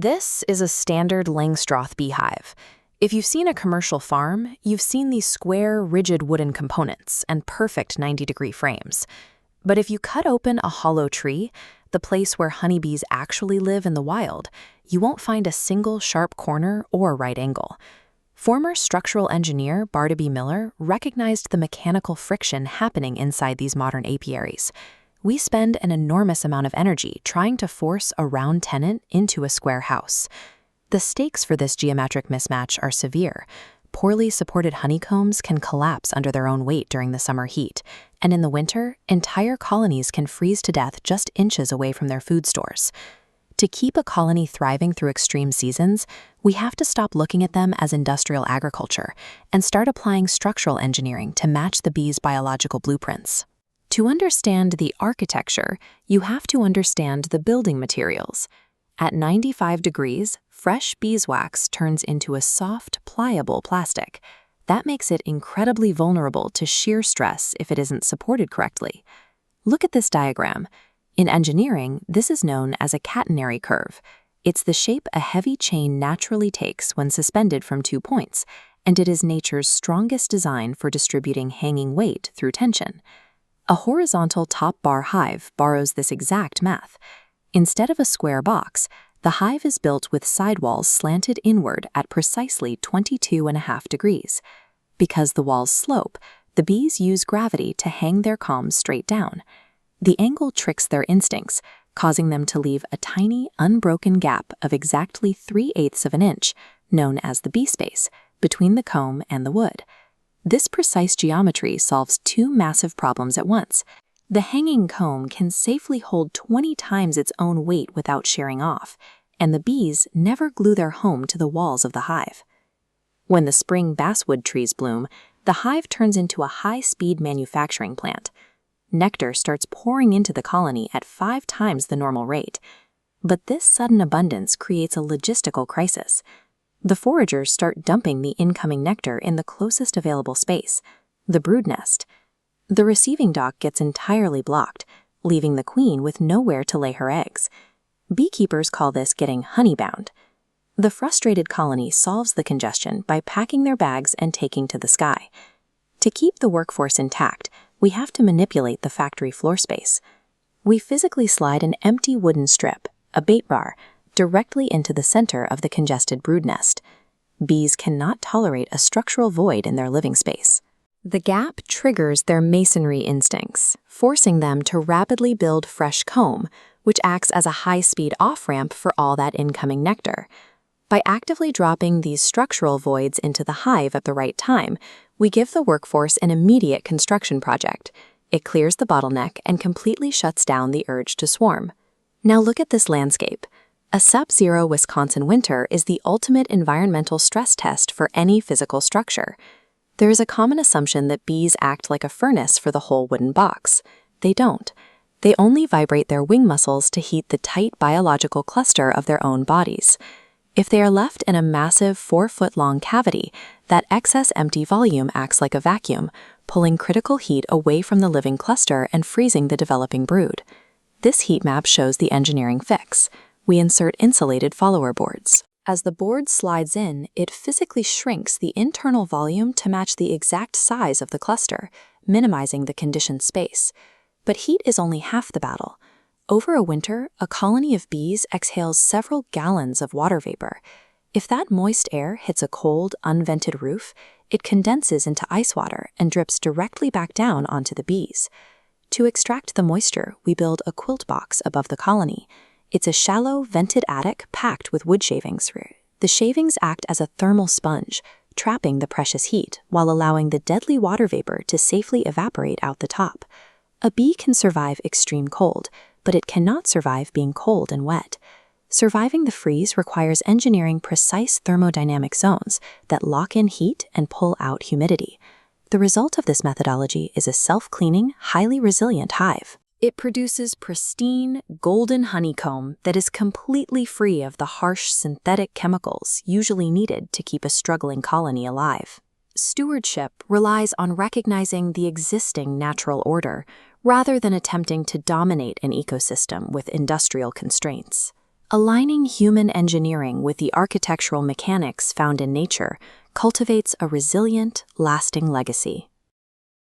This is a standard Langstroth beehive. If you've seen a commercial farm, you've seen these square, rigid wooden components and perfect 90-degree frames. But if you cut open a hollow tree, the place where honeybees actually live in the wild, you won't find a single sharp corner or right angle. Former structural engineer Barnaby Miller recognized the mechanical friction happening inside these modern apiaries. We spend an enormous amount of energy trying to force a round tenant into a square house. The stakes for this geometric mismatch are severe. Poorly supported honeycombs can collapse under their own weight during the summer heat, and in the winter, entire colonies can freeze to death just inches away from their food stores. To keep a colony thriving through extreme seasons, we have to stop looking at them as industrial agriculture and start applying structural engineering to match the bees' biological blueprints. To understand the architecture, you have to understand the building materials. At 95 degrees, fresh beeswax turns into a soft, pliable plastic. That makes it incredibly vulnerable to shear stress if it isn't supported correctly. Look at this diagram. In engineering, this is known as a catenary curve. It's the shape a heavy chain naturally takes when suspended from 2 points, and it is nature's strongest design for distributing hanging weight through tension. A horizontal top bar hive borrows this exact math. Instead of a square box, the hive is built with sidewalls slanted inward at precisely 22.5 degrees. Because the walls slope, the bees use gravity to hang their combs straight down. The angle tricks their instincts, causing them to leave a tiny, unbroken gap of exactly 3/8 of an inch, known as the bee space, between the comb and the wood. This precise geometry solves 2 massive problems at once. The hanging comb can safely hold 20 times its own weight without shearing off, and the bees never glue their home to the walls of the hive. When the spring basswood trees bloom, the hive turns into a high-speed manufacturing plant. Nectar starts pouring into the colony at 5 times the normal rate. But this sudden abundance creates a logistical crisis. The foragers start dumping the incoming nectar in the closest available space, the brood nest. The receiving dock gets entirely blocked, leaving the queen with nowhere to lay her eggs. Beekeepers call this getting honeybound. The frustrated colony solves the congestion by packing their bags and taking to the sky. To keep the workforce intact, we have to manipulate the factory floor space. We physically slide an empty wooden strip, a bait bar, directly into the center of the congested brood nest. Bees cannot tolerate a structural void in their living space. The gap triggers their masonry instincts, forcing them to rapidly build fresh comb, which acts as a high-speed off-ramp for all that incoming nectar. By actively dropping these structural voids into the hive at the right time, we give the workforce an immediate construction project. It clears the bottleneck and completely shuts down the urge to swarm. Now look at this landscape. A sub-zero Wisconsin winter is the ultimate environmental stress test for any physical structure. There is a common assumption that bees act like a furnace for the whole wooden box. They don't. They only vibrate their wing muscles to heat the tight biological cluster of their own bodies. If they are left in a massive 4-foot-long cavity, that excess empty volume acts like a vacuum, pulling critical heat away from the living cluster and freezing the developing brood. This heat map shows the engineering fix. We insert insulated follower boards. As the board slides in, it physically shrinks the internal volume to match the exact size of the cluster, minimizing the conditioned space. But heat is only half the battle. Over a winter, a colony of bees exhales several gallons of water vapor. If that moist air hits a cold, unvented roof, it condenses into ice water and drips directly back down onto the bees. To extract the moisture, we build a quilt box above the colony. It's a shallow, vented attic packed with wood shavings. The shavings act as a thermal sponge, trapping the precious heat while allowing the deadly water vapor to safely evaporate out the top. A bee can survive extreme cold, but it cannot survive being cold and wet. Surviving the freeze requires engineering precise thermodynamic zones that lock in heat and pull out humidity. The result of this methodology is a self-cleaning, highly resilient hive. It produces pristine, golden honeycomb that is completely free of the harsh synthetic chemicals usually needed to keep a struggling colony alive. Stewardship relies on recognizing the existing natural order rather than attempting to dominate an ecosystem with industrial constraints. Aligning human engineering with the architectural mechanics found in nature cultivates a resilient, lasting legacy.